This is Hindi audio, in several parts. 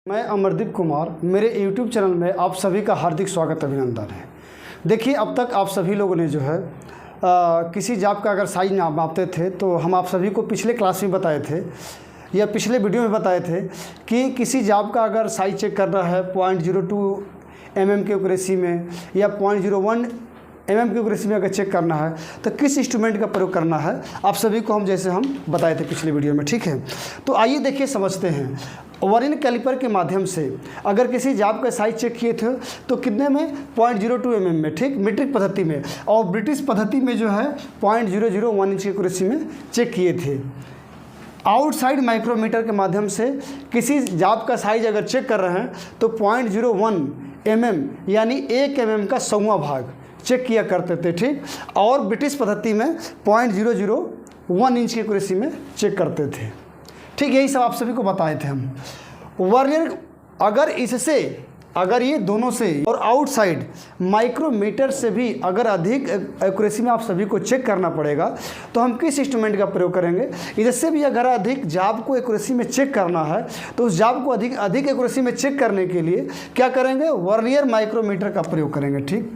मैं अमरदीप कुमार, मेरे YouTube चैनल में आप सभी का हार्दिक स्वागत अभिनंदन है। देखिए, अब तक आप सभी लोगों ने जो है किसी जॉब का अगर साइज नापते थे तो हम आप सभी को पिछले क्लास में बताए थे या पिछले वीडियो में बताए थे कि किसी जॉब का अगर साइज चेक करना है 0.02 mm की एक्यूरेसी में या 0.01 mm की एक्यूरेसी में अगर चेक करना है तो किस इंस्ट्रूमेंट का प्रयोग करना है, आप सभी को हम बताए थे पिछले वीडियो में। ठीक है, तो आइए देखिए समझते हैं। वर्नियर कैलिपर के माध्यम से अगर किसी जॉब का साइज चेक किए थे तो कितने में 0.02 mm में, ठीक, मीट्रिक पद्धति में, और ब्रिटिश पद्धति में जो है 0.001 इंच की एक्यूरेसी में चेक किए थे। आउटसाइड माइक्रोमीटर के माध्यम से किसी जॉब का साइज अगर चेक कर रहे हैं तो 0.01 mm यानी 1 mm का 100वां भाग चेक किया करते थे, ठीक, और ब्रिटिश पद्धति में 0.001 इंच की एक्यूरेसी में चेक करते थे। ठीक, यही सब आप सभी को बताए थे हम। वर्नियर अगर ये दोनों से और आउटसाइड माइक्रोमीटर से भी अगर अधिक एक्यूरेसी में आप सभी को चेक करना पड़ेगा तो हम किस इंस्ट्रूमेंट का प्रयोग करेंगे। इससे भी अगर अधिक जॉब को एक्यूरेसी में चेक करना है तो उस जॉब को अधिक एक्यूरेसी में चेक करने के लिए क्या करेंगे, वर्नियर माइक्रोमीटर का प्रयोग करेंगे। ठीक,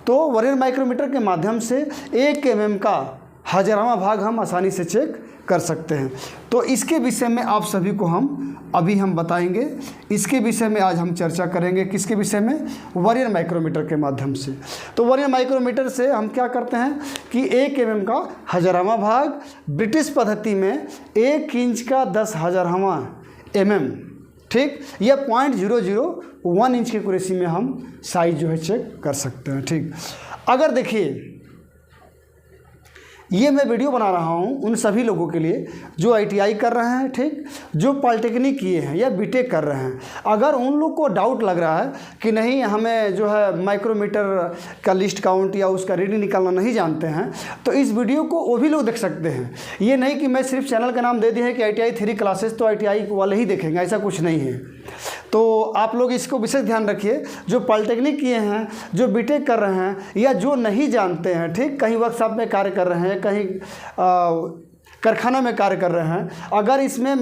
तो वर्नियर माइक्रोमीटर के माध्यम से 1 mm का 1000वां भाग हम आसानी से चेक कर सकते हैं। तो इसके विषय में आप सभी को हम बताएंगे। इसके विषय में आज हम चर्चा करेंगे। किसके विषय में? वर्नियर माइक्रोमीटर के माध्यम से। तो वर्नियर माइक्रोमीटर से हम क्या करते हैं कि 1 mm का 1000वां भाग, ब्रिटिश पद्धति में 1 इंच का 10,000वां mm, ठीक, यह 0.001 इंच की एक्यूरेसी में हम साइज जो है चेक कर सकते हैं। ठीक, अगर देखिए ये मैं वीडियो बना रहा हूँ उन सभी लोगों के लिए जो ITI कर रहे हैं, ठीक, जो पॉलिटेक्निक किए हैं या बीटेक कर रहे हैं। अगर उन लोग को डाउट लग रहा है कि नहीं हमें जो है माइक्रोमीटर का लिस्ट काउंट या उसका रीडिंग निकालना नहीं जानते हैं तो इस वीडियो को वो भी लोग देख सकते हैं। ये नहीं कि मैं सिर्फ चैनल का नाम दे दिया है कि ITI 3 क्लासेस तो ITI वाले ही देखेंगे, ऐसा कुछ नहीं है। तो आप लोग इसको विशेष ध्यान रखिए, जो पॉलिटेक्निक किए हैं, जो बीटेक कर रहे हैं या जो नहीं जानते हैं, ठीक, कहीं वर्कशॉप में कार्य कर रहे हैं, कहीं कारखाना में कार्य कर रहे हैं, अगर इसमें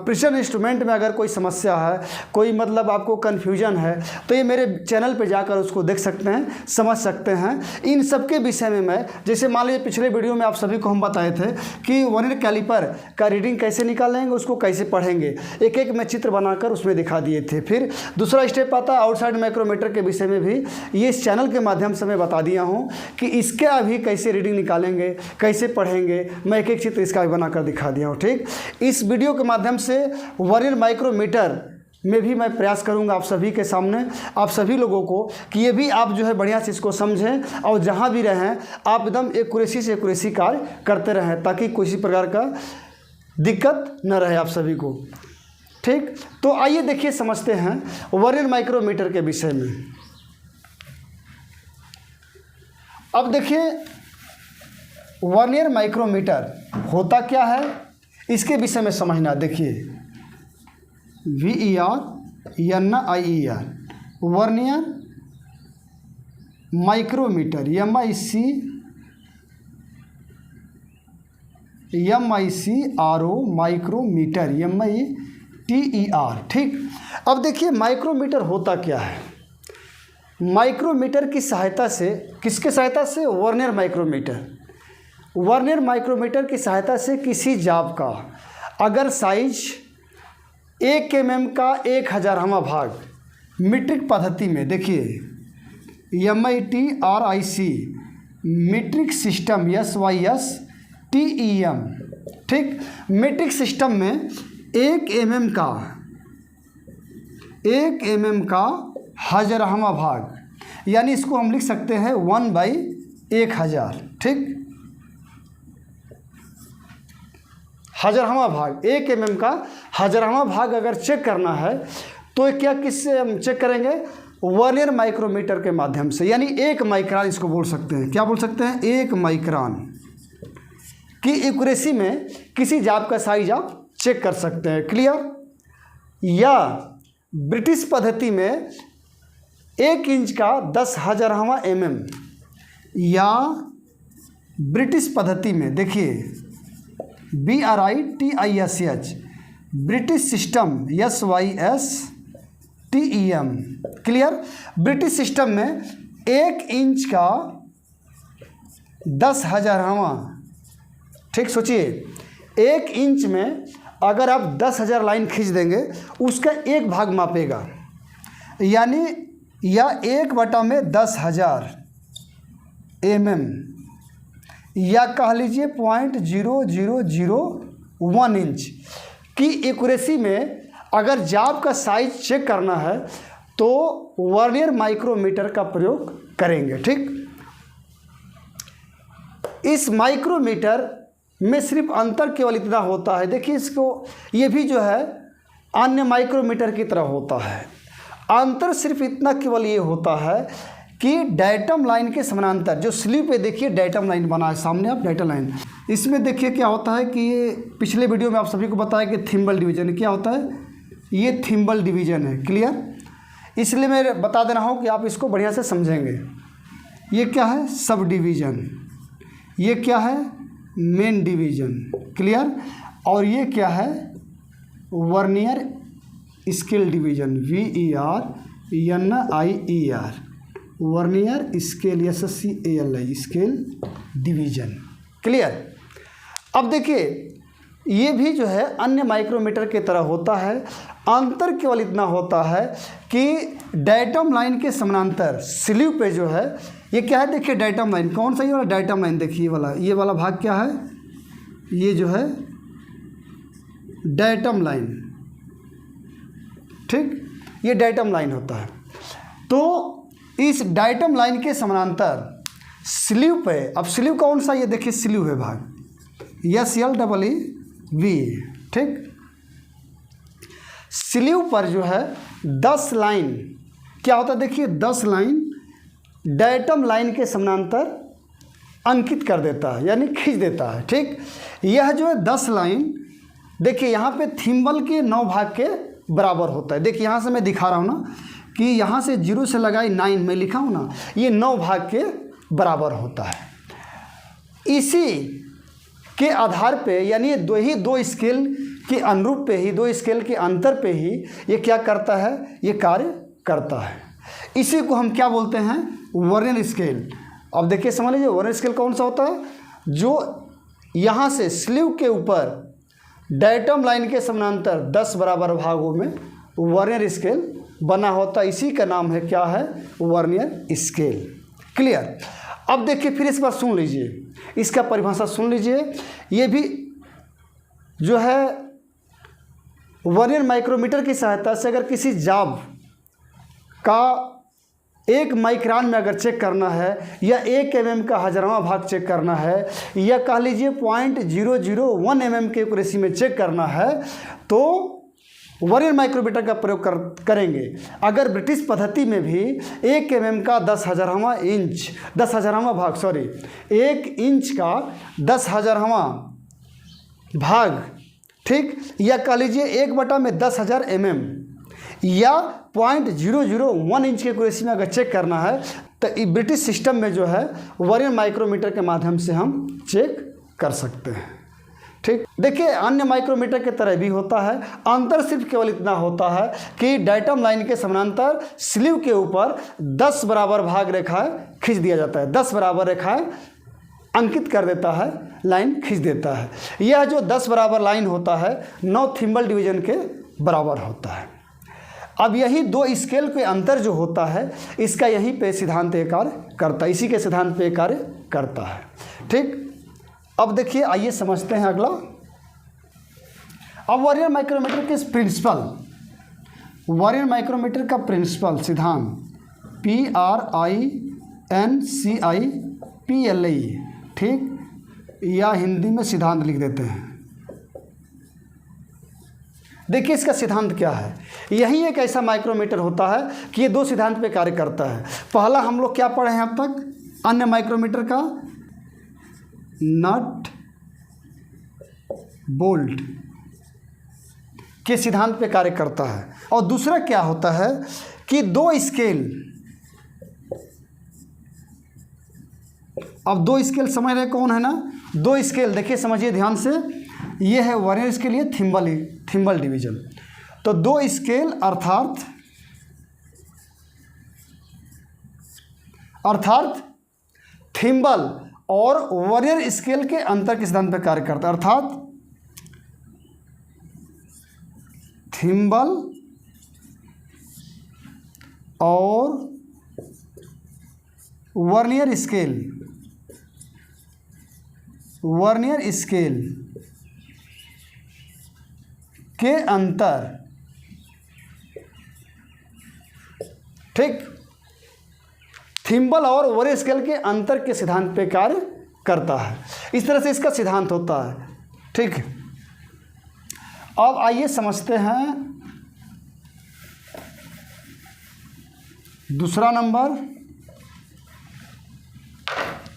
प्रिसिजन इंस्ट्रूमेंट में अगर कोई समस्या है, कोई मतलब आपको कन्फ्यूजन है तो ये मेरे चैनल पे जाकर उसको देख सकते हैं, समझ सकते हैं। इन सब के विषय में मैं, जैसे मान लीजिए पिछले वीडियो में आप सभी को हम बताए थे कि वर्नियर कैलिपर का रीडिंग कैसे निकालेंगे, उसको कैसे पढ़ेंगे, एक एक मैं चित्र बनाकर उसमें दिखा दिए थे। फिर दूसरा स्टेप आता है आउटसाइड माइक्रोमीटर के विषय में भी ये इस चैनल के माध्यम से मैं बता दिया हूँ कि इसके अभी कैसे रीडिंग निकालेंगे, कैसे पढ़ेंगे, मैं एक एक चित्र इसका भी बनाकर दिखा दिया हूँ। ठीक, इस वीडियो के माध्यम से वर्नियर माइक्रोमीटर में भी मैं प्रयास करूंगा आप सभी के सामने, आप सभी लोगों को, कि ये भी आप जो है बढ़िया से इसको समझें और जहाँ भी रहें आप एकदम एक्यूरेसी से एक्यूरेसी कार्य करते रहें ताकि किसी प्रकार का दिक्कत न रहे आप सभी को। ठीक, तो आइए देखिए समझते हैं वर्नियर माइक्रोमीटर के विषय में। अब देखिए वर्नियर माइक्रोमीटर होता क्या है इसके विषय में समझना। देखिए VER vernier micrometer, MICRO micrometer, METER। ठीक, अब देखिए माइक्रोमीटर होता क्या है। माइक्रोमीटर की सहायता से, किसके सहायता से? वर्नियर माइक्रोमीटर की सहायता से किसी जॉब का अगर साइज 1 mm का 1000वां भाग मीट्रिक पद्धति में, देखिए MITRIC मीट्रिक सिस्टम, SYSTEM, ठीक, मीट्रिक सिस्टम में 1 mm का 1000वां भाग, यानी इसको हम लिख सकते हैं 1/1000। ठीक, 1000वां भाग, 1 mm का 1000वां भाग अगर चेक करना है तो क्या किससे हम चेक करेंगे? वर्नियर माइक्रोमीटर के माध्यम से, यानी 1 माइक्रोन इसको बोल सकते हैं। क्या बोल सकते हैं? 1 माइक्रोन की एक्यूरेसी में किसी जॉब का साइज आप चेक कर सकते हैं। क्लियर? या ब्रिटिश पद्धति में 1 इंच का 10,000वां mm, या ब्रिटिश पद्धति में देखिए BRITISH British system, SYSTEM, clear. British system में 1 इंच का 10,000वां, ठीक, सोचिए 1 इंच में अगर आप 10,000 लाइन खींच देंगे उसका 1 भाग मापेगा, यानी या 1/10,000 mm, या कह लीजिए 0.0001 इंच की एक्यूरेसी में अगर जाब का साइज चेक करना है तो वर्नियर माइक्रोमीटर का प्रयोग करेंगे, ठीक। इस माइक्रोमीटर में सिर्फ अंतर केवल इतना होता है, देखिए इसको, ये भी जो है अन्य माइक्रोमीटर की तरह होता है। अंतर सिर्फ इतना केवल ये होता है कि डायटम लाइन के समानांतर, जो स्लीव पे देखिए डायटम लाइन बना है सामने, आप डायटम लाइन, इसमें देखिए क्या होता है कि ये पिछले वीडियो में आप सभी को बताया कि थिम्बल डिवीजन क्या होता है, ये थिम्बल डिवीजन है, क्लियर। इसलिए मैं बता दे रहा हूँ कि आप इसको बढ़िया से समझेंगे। ये क्या है, सब डिवीज़न, ये क्या है, मेन डिवीज़न, क्लियर। और ये क्या है, vernier scale division, VERNIER, vernier scale, SCALI, scale division, clear. अब देखिए ये भी जो है अन्य माइक्रोमीटर की तरह होता है। अंतर केवल इतना होता है कि डायटम लाइन के समानांतर स्लीव पे जो है, ये क्या है, देखिए डायटम लाइन, कौन सा ये वाला डायटम लाइन, देखिए ये वाला भाग क्या है, ये जो है डायटम लाइन, ठीक, ये डायटम लाइन होता है। तो इस डायटम लाइन के समानांतर स्लीव पे, अब स्लीव कौन सा, ये देखिए स्लीव है भाग, SLEEV, ठीक। स्लीव पर जो है 10 लाइन क्या होता है, देखिए 10 लाइन डायटम लाइन के समानांतर अंकित कर देता है, यानी खींच देता है, ठीक। यह जो है 10 लाइन, देखिए यहाँ पे थिम्बल के 9 भाग के बराबर होता है। देखिए यहाँ से मैं दिखा रहा हूँ ना कि यहाँ से 0 से लगाई 9 मैं लिखा हूँ ना, ये 9 भाग के बराबर होता है। इसी के आधार पे, यानी दो स्केल के अनुरूप पे ही, 2 स्केल के अंतर पे ही ये क्या करता है, ये कार्य करता है। इसी को हम क्या बोलते हैं, वर्नियर स्केल। अब देखिए समझ लीजिए वर्नियर स्केल कौन सा होता है, जो यहाँ से स्लीव के ऊपर डायटम लाइन के समानांतर 10 बराबर भागों में वर्नियर स्केल बना होता है। इसी का नाम है क्या है, वर्नियर स्केल, क्लियर। अब देखिए फिर इस बार सुन लीजिए, इसका परिभाषा सुन लीजिए। ये भी जो है वर्नियर माइक्रोमीटर की सहायता से अगर किसी जाब का 1 माइक्रोन में अगर चेक करना है, या 1 mm का 1000वां भाग चेक करना है, या कह लीजिए 0.001 mm के एक्यूरेसी में चेक करना है, तो वर्नियर माइक्रोमीटर का प्रयोग करेंगे। अगर ब्रिटिश पद्धति में भी 1 mm का 10,000वां भाग, 1 इंच का 10,000वां भाग, ठीक, या कह लीजिए 1/10,000 mm, या 0.001 इंच के एक्यूरेसी में अगर चेक करना है, तो ब्रिटिश सिस्टम में जो है वर्नियर माइक्रोमीटर के माध्यम से हम चेक कर सकते हैं, ठीक। देखिए अन्य माइक्रोमीटर की तरह भी होता है। अंतर सिर्फ केवल इतना होता है कि डायटम लाइन के समानांतर स्लीव के ऊपर 10 बराबर भाग रेखाएं खींच दिया जाता है, 10 बराबर रेखाएं अंकित कर देता है, लाइन खींच देता है। यह जो 10 बराबर लाइन होता है 9 थिम्बल डिवीजन के बराबर होता है। अब यही 2 स्केल के अंतर जो होता है, इसका यहीं पे सिद्धांत कार्य करता है, इसी के सिद्धांत पे कार्य करता है, ठीक। अब देखिए आइए समझते हैं अगला। अब वर्नियर माइक्रोमीटर के प्रिंसिपल, वर्नियर माइक्रोमीटर का प्रिंसिपल सिद्धांत, PRINCIPLE, ठीक, या हिंदी में सिद्धांत लिख देते हैं। देखिए इसका सिद्धांत क्या है। यही एक ऐसा माइक्रोमीटर होता है कि ये 2 सिद्धांत पे कार्य करता है। पहला हम लोग क्या पढ़े हैं अब तक, अन्य माइक्रोमीटर का नट बोल्ट के सिद्धांत पे कार्य करता है, और दूसरा क्या होता है कि 2 स्केल, अब 2 स्केल समझ रहे कौन है ना, 2 स्केल देखिए समझिए ध्यान से, ये है वर्नियर स्केल, ये थिम्बल डिवीजन। तो 2 स्केल अर्थात थिम्बल और वर्नियर स्केल के अंतर के सिद्धांत पर कार्य करता है, अर्थात थिम्बल और वर्नियर स्केल के अंतर, ठीक, थिम्बल और वर्नियर स्केल के अंतर के सिद्धांत पे कार्य करता है। इस तरह से इसका सिद्धांत होता है, ठीक। अब आइए समझते हैं दूसरा नंबर,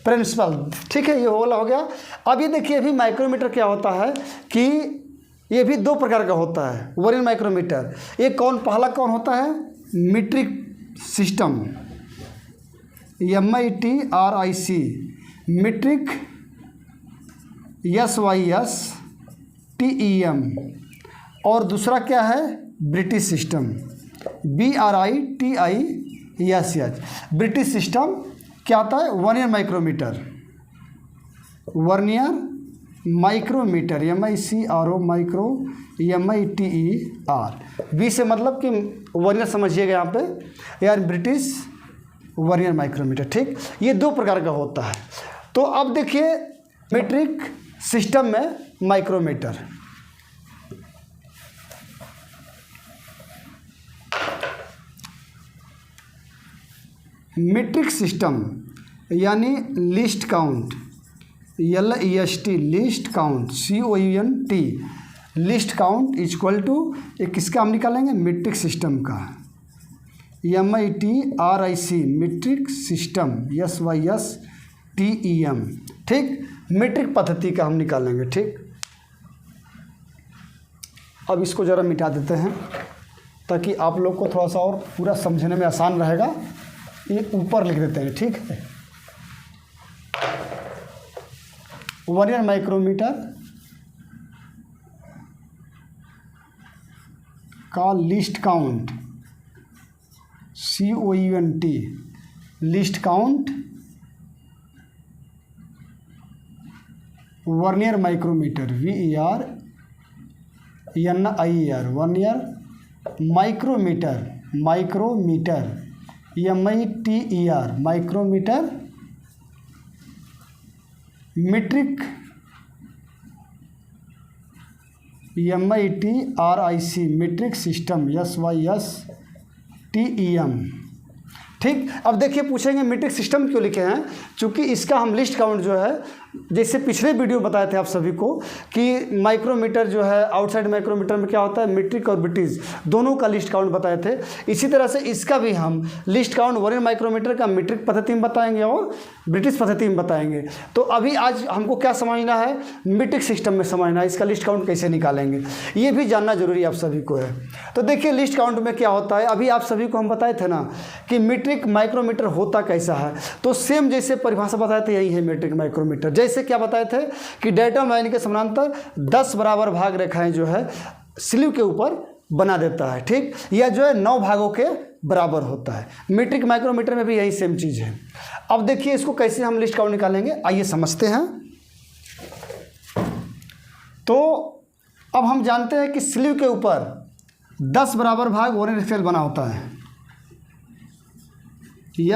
प्रिंसिपल, ठीक है, ये वाला हो गया। अब ये देखिए अभी माइक्रोमीटर क्या होता है कि ये भी 2 प्रकार का होता है वर्नियर माइक्रोमीटर। ये पहला कौन होता है, metric system, MITRIC, metric SYSTEM, और दूसरा क्या है, British system, BRITISH। British system क्या होता है, vernier micrometer, MICRO micro, MITER, B से मतलब कि वर्नियर समझिएगा यहाँ पे, यार ब्रिटिश वर्नियर माइक्रोमीटर, ठीक। ये 2 प्रकार का होता है। तो अब देखिए मीट्रिक सिस्टम में माइक्रोमीटर, मीट्रिक सिस्टम यानी least count, LEST, least count, COUNT, least count equal to एक किसका हम निकालेंगे, मीट्रिक सिस्टम का, MITRIC, मीट्रिक सिस्टम, SYSTEM, ठीक, मीट्रिक पद्धति का हम निकालेंगे, ठीक। अब इसको ज़रा मिटा देते हैं ताकि आप लोग को थोड़ा सा और पूरा समझने में आसान रहेगा। ये ऊपर लिख देते हैं, ठीक है। वर्नियर माइक्रोमीटर का least count, COUNT, least count vernier micrometer, VERNIER, vernier micrometer, MITER, micrometer, metric MITRIC, metric system, SYSTEM, ठीक। अब देखिए पूछेंगे मीट्रिक सिस्टम क्यों लिखे हैं, क्योंकि इसका हम लिस्ट काउंट जो है, जैसे पिछले वीडियो बताए थे आप सभी को कि माइक्रोमीटर जो है आउटसाइड माइक्रोमीटर में क्या होता है, मीट्रिक और ब्रिटिश दोनों का लिस्ट काउंट बताए थे। इसी तरह से इसका भी हम लिस्ट काउंट वर्नियर माइक्रोमीटर का मीट्रिक पद्धति में बताएंगे और ब्रिटिश पद्धति में बताएंगे। तो अभी आज हमको क्या समझना है, मीट्रिक सिस्टम में समझना है, इसका लिस्ट काउंट कैसे निकालेंगे ये भी जानना जरूरी आप सभी को है। तो देखिए लिस्ट काउंट में क्या होता है, अभी आप सभी को हम बताए थे ना कि मीट्रिक माइक्रोमीटर होता कैसा है, तो सेम जैसे परिभाषा बताए थे यही है मीट्रिक माइक्रोमीटर। जैसे क्या बताए थे कि डेटम लाइन के समानांतर 10 बराबर भाग रेखाएं जो है स्लीव के ऊपर बना देता है, ठीक, या जो है 9 भागों के बराबर होता है। मीट्रिक माइक्रोमीटर में भी यही सेम चीज़ है। अब देखिए इसको कैसे हम लिस्ट काउंट निकालेंगे, आइए समझते हैं। तो अब हम जानते हैं कि स्लीव के ऊपर 10 बराबर भाग वर्नियर स्केल बना होता है,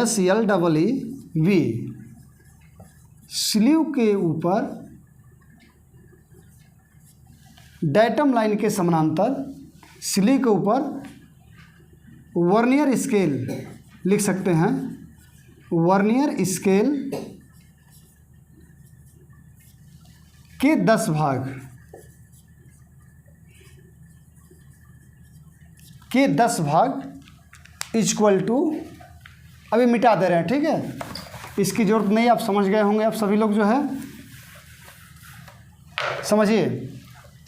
SLEEV। स्लीव के ऊपर डेटम लाइन के समानांतर स्लीव के ऊपर वर्नियर स्केल लिख सकते हैं, वर्नियर स्केल के 10 भाग इक्वल टू, अभी मिटा दे रहे हैं, ठीक है, इसकी ज़रूरत नहीं, आप समझ गए होंगे आप सभी लोग जो है। समझिए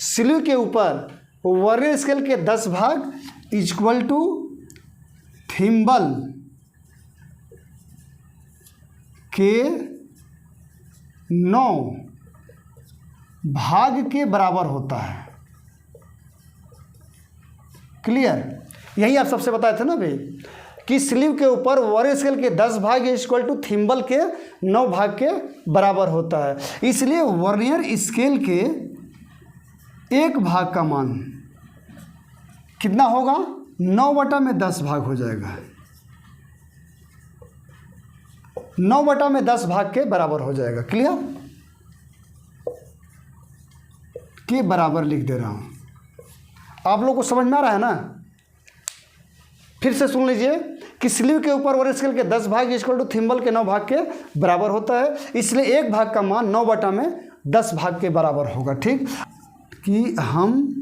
स्लीव के ऊपर वर्नियर स्केल के 10 भाग इक्वल टू थिम्बल के 9 भाग के बराबर होता है। क्लियर। यही आप सबसे बताए थे ना भाई कि स्लीव के ऊपर वर्नियर स्केल के 10 भाग इक्वल टू थिम्बल के 9 भाग के बराबर होता है। इसलिए वर्नियर स्केल के 1 भाग का मान कितना होगा, 9/10 भाग हो जाएगा, 9/10 भाग के बराबर हो जाएगा। क्लियर, के बराबर लिख दे रहा हूँ। आप लोग को समझ में आ रहा है ना। फिर से सुन लीजिए कि स्लीव के ऊपर वर्नियर स्केल के 10 भाग इक्वल टू थिम्बल के 9 भाग के बराबर होता है। इसलिए 1 भाग का मान 9/10 भाग के बराबर होगा। ठीक, कि हम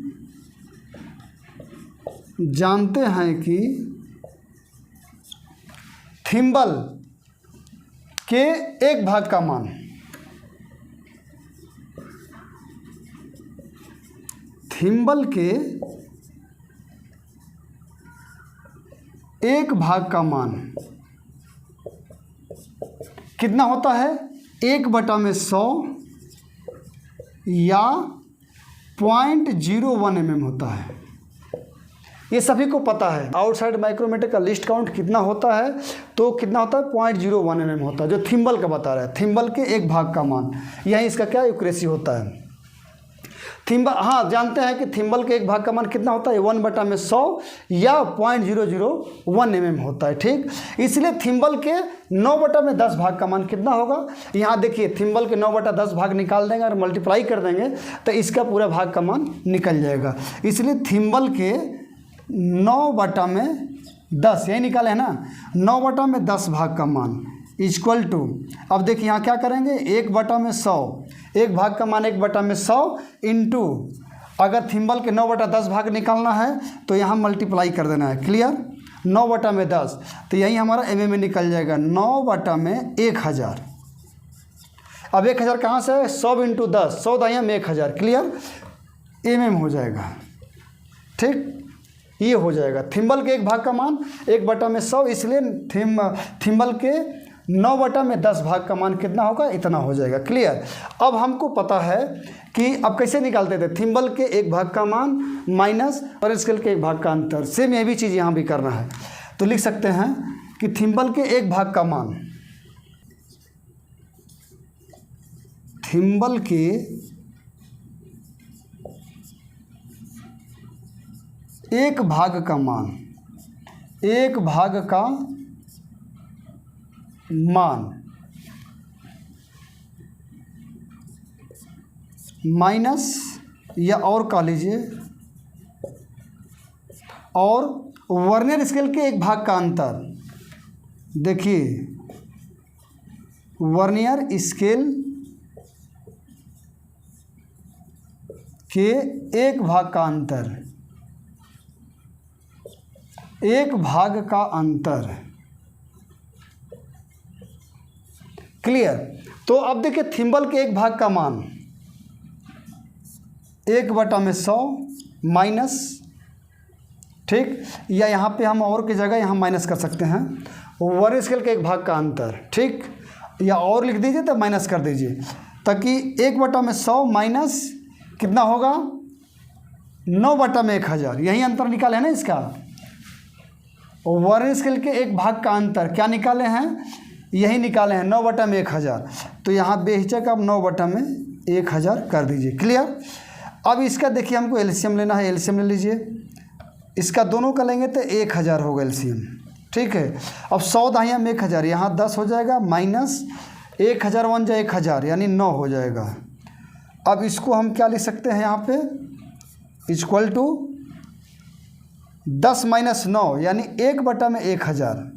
जानते हैं कि थिम्बल के 1 भाग का मान थिम्बल के 1 भाग का मान कितना होता है, 1/100 या 0.01 mm होता है। ये सभी को पता है। आउटसाइड माइक्रोमीटर का लिस्ट काउंट कितना होता है, तो कितना होता है 0.01 mm होता है, जो थिम्बल का बता रहा है। थिम्बल के 1 भाग का मान, यही इसका क्या एक्यूरेसी होता है। थिम्बल, हाँ जानते हैं कि थिम्बल के 1 भाग का मान कितना होता है, 1/100 या 0.001 mm होता है। ठीक, इसलिए थिम्बल के 9/10 भाग का मान कितना होगा, यहाँ देखिए थिम्बल के 9/10 भाग निकाल देंगे और मल्टीप्लाई कर देंगे तो इसका पूरा भाग का मान निकल जाएगा। इसलिए थिम्बल के 9/10 यही निकाले है ना, 9/10 भाग का मान इक्वल टू, अब देखिए यहाँ क्या करेंगे, 1/100, 1 भाग का मान 1/100 इंटू, अगर थिम्बल के 9/10 भाग निकालना है तो यहाँ मल्टीप्लाई कर देना है। क्लियर, 9/10 तो यही हमारा mm में निकल जाएगा, 9/1000। अब 1000 कहाँ से है, 100 × 10, 100 दाहिया में 1000। क्लियर, mm हो जाएगा। ठीक, ये हो जाएगा थिम्बल के 1 भाग का मान 1/100, इसलिए थिम्बल के 9/10 भाग का मान कितना होगा, इतना हो जाएगा। क्लियर, अब हमको पता है कि अब कैसे निकालते थे, थिम्बल के 1 भाग का मान माइनस वर्नियर स्केल के 1 भाग का अंतर। सेम ये भी चीज़ यहाँ भी करना है, तो लिख सकते हैं कि थिम्बल के 1 भाग का मान, थिम्बल के 1 भाग का मान, 1 भाग का मान माइनस, या और कह लीजिए, और वर्नियर स्केल के 1 भाग का अंतर। देखिए वर्नियर स्केल के 1 भाग का अंतर, 1 भाग का अंतर। क्लियर, तो अब देखिए थिम्बल के 1 भाग का मान 1/100 माइनस, ठीक, या यहाँ पे हम और की जगह यहाँ माइनस कर सकते हैं, वर्नियर स्केल के 1 भाग का अंतर। ठीक, या और लिख दीजिए तो माइनस कर दीजिए, ताकि 1/100 माइनस कितना होगा, 9/1000। यही अंतर निकाले हैं ना इसका। वर्नियर स्केल के 1 भाग का अंतर क्या निकाले हैं, यही निकाले हैं 9/1000। तो यहाँ बेहिचक आप 9/1000 कर दीजिए। क्लियर, अब इसका देखिए हमको एलसीएम लेना है, एलसीएम ले लीजिए। इसका दोनों का लेंगे तो 1000 होगा एलसीएम। ठीक है, अब 100 दाहिया में 1000, यहाँ 10 हो जाएगा, माइनस 1000 1 जा 1000 यानी 9 हो जाएगा। अब इसको हम क्या लिख सकते हैं यहाँ पे, इक्वल टू 10 - 9 यानी 1/1000,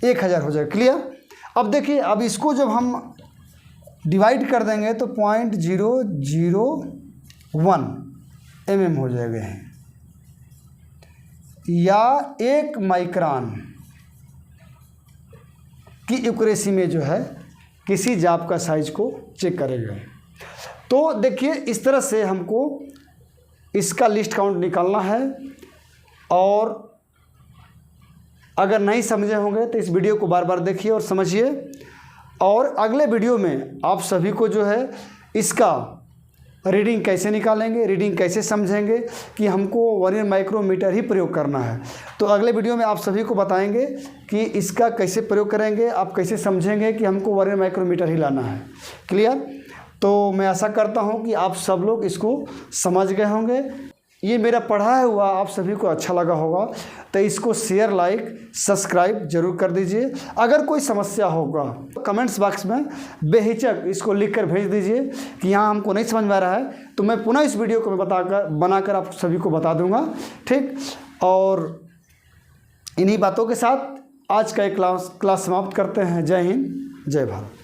1000 हो जाएगा। क्लियर, अब देखिए, अब इसको जब हम डिवाइड कर देंगे तो 0.001 mm हो जाएगा, या 1 माइक्रोन की एक्यूरेसी में जो है किसी जाप का साइज को चेक करेगा। तो देखिए इस तरह से हमको इसका लिस्ट काउंट निकालना है, और अगर नहीं समझे होंगे तो इस वीडियो को बार बार देखिए और समझिए। और अगले वीडियो में आप सभी को जो है इसका रीडिंग कैसे निकालेंगे, रीडिंग कैसे समझेंगे कि हमको वर्नियर माइक्रोमीटर ही प्रयोग करना है। तो अगले वीडियो में आप सभी को बताएंगे कि इसका कैसे प्रयोग करेंगे, आप कैसे समझेंगे कि हमको वर्नियर माइक्रोमीटर ही लाना है। क्लियर? तो मैं आशा करता हूँ कि आप सब लोग इसको समझ गए होंगे। ये मेरा पढ़ाया हुआ आप सभी को अच्छा लगा होगा, तो इसको शेयर, लाइक, सब्सक्राइब जरूर कर दीजिए। अगर कोई समस्या होगा कमेंट्स बॉक्स में बेहिचक इसको लिखकर भेज दीजिए कि यहाँ हमको नहीं समझ में आ रहा है, तो मैं पुनः इस वीडियो को बनाकर आप सभी को बता दूंगा। ठीक, और इन्हीं बातों के साथ आज का एक क्लास समाप्त करते हैं। जय हिंद, जय भारत।